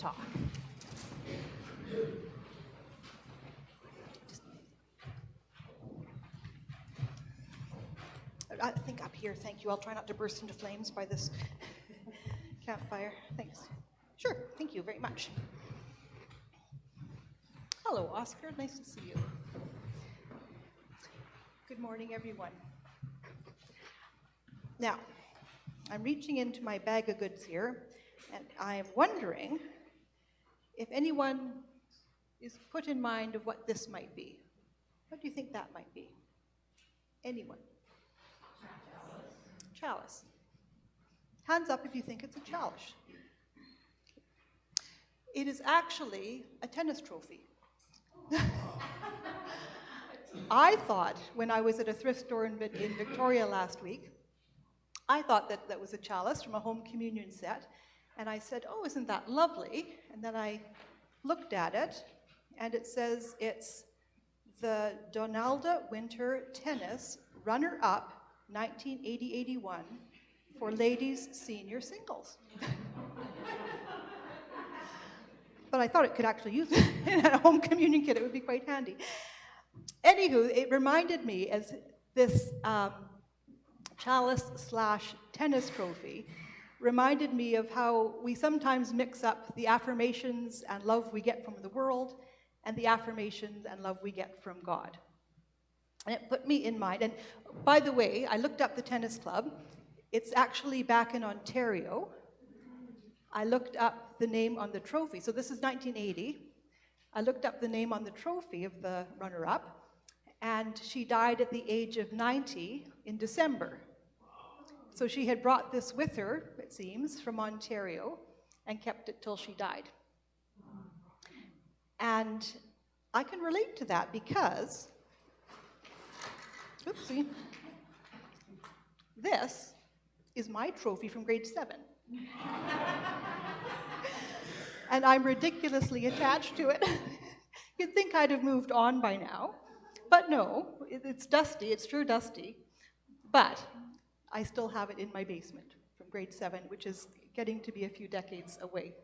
talk. I think up here, thank you. I'll try not to burst into flames by this campfire. Thanks. Sure, thank you very much. Hello, Oscar. Nice to see you. Good morning, everyone. Now, I'm reaching into my bag of goods here, and I'm wondering if anyone is put in mind of what this might be. What do you think that might be? Anyone? Chalice. Hands up if you think it's a chalice. It is actually a tennis trophy. I thought, when I was at a thrift store in Victoria last week, I thought that that was a chalice from a home communion set, and I said, oh, isn't that lovely? And then I looked at it, and it says it's the Donalda Winter Tennis Runner-Up 1980-81 for ladies senior singles. But I thought it could actually use it in a home communion kit. It would be quite handy. Anywho, it reminded me, as this chalice/tennis trophy reminded me of how we sometimes mix up the affirmations and love we get from the world and the affirmations and love we get from God. And it put me in mind. And by the way, I looked up the tennis club. It's actually back in Ontario. I looked up the name on the trophy. So this is 1980. I looked up the name on the trophy of the runner-up, and she died at the age of 90 in December. So she had brought this with her, it seems, from Ontario, and kept it till she died. And I can relate to that because, oopsie, this is my trophy from grade 7. And I'm ridiculously attached to it. You'd think I'd have moved on by now, but no, it's dusty, it's sure dusty, but I still have it in my basement from grade 7, which is getting to be a few decades away.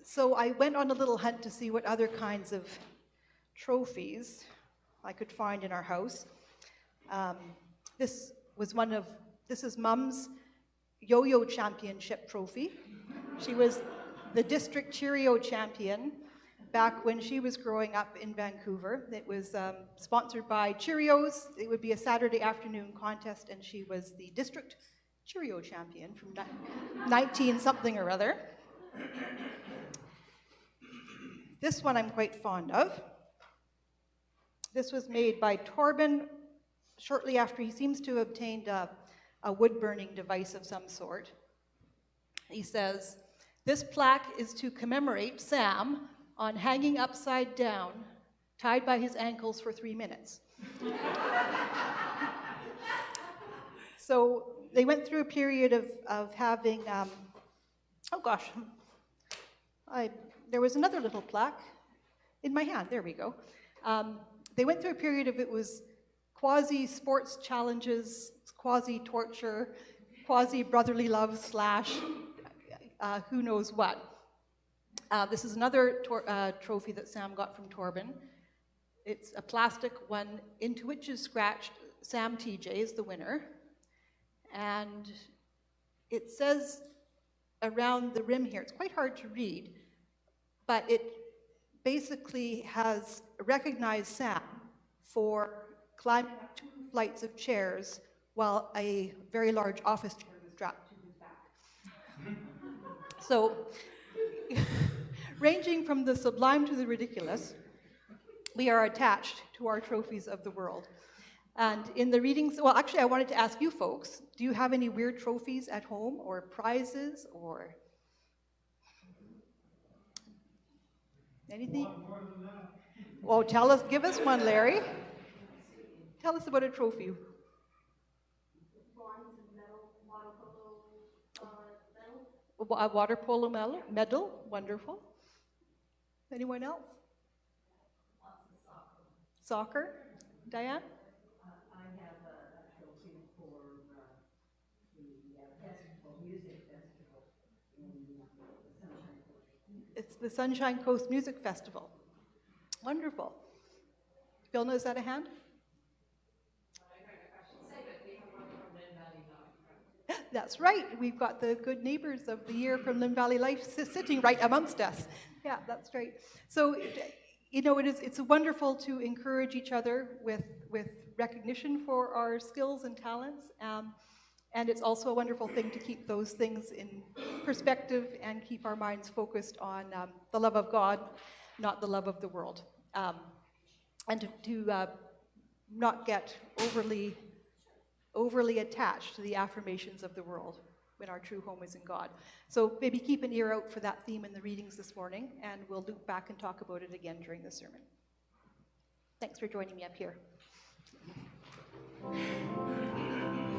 So I went on a little hunt to see what other kinds of trophies I could find in our house. This is Mum's yo-yo championship trophy. She was the district Cheerio champion back when she was growing up in Vancouver. It was sponsored by Cheerios. It would be a Saturday afternoon contest, and she was the district Cheerio champion from 19-something or other. This one I'm quite fond of. This was made by Torben shortly after he seems to have obtained a wood-burning device of some sort. He says, "This plaque is to commemorate Sam on hanging upside down, tied by his ankles for 3 minutes." So they went through a period of having, oh gosh, there was another little plaque in my hand, there we go. They went through a period of, it was quasi-sports challenges, quasi-torture, quasi-brotherly love / who knows what. This is another trophy that Sam got from Torben. It's a plastic one into which is scratched Sam TJ is the winner. And it says around the rim here, it's quite hard to read, but it basically has recognized Sam for climbing up 2 flights of chairs while a very large office chair was strapped to his back. So, ranging from the sublime to the ridiculous, we are attached to our trophies of the world. And in the readings, well, actually, I wanted to ask you folks, do you have any weird trophies at home or prizes or anything? More than that. Oh, give us one, Larry. Tell us about a trophy. A water polo medal, wonderful. Anyone else? Lots of soccer. Soccer? Diane? I have a trophy for the festival, music festival in It's the Sunshine Coast Music Festival. Wonderful. Vilna, is that a hand? That's right. We've got the good neighbors of the year from Lynn Valley Life sitting right amongst us. Yeah, that's right. So, you know, it's wonderful to encourage each other with recognition for our skills and talents. And it's also a wonderful thing to keep those things in perspective and keep our minds focused on the love of God, not the love of the world. And to not get overly attached to the affirmations of the world when our true home is in God. So maybe keep an ear out for that theme in the readings this morning, and we'll loop back and talk about it again during the sermon. Thanks for joining me up here.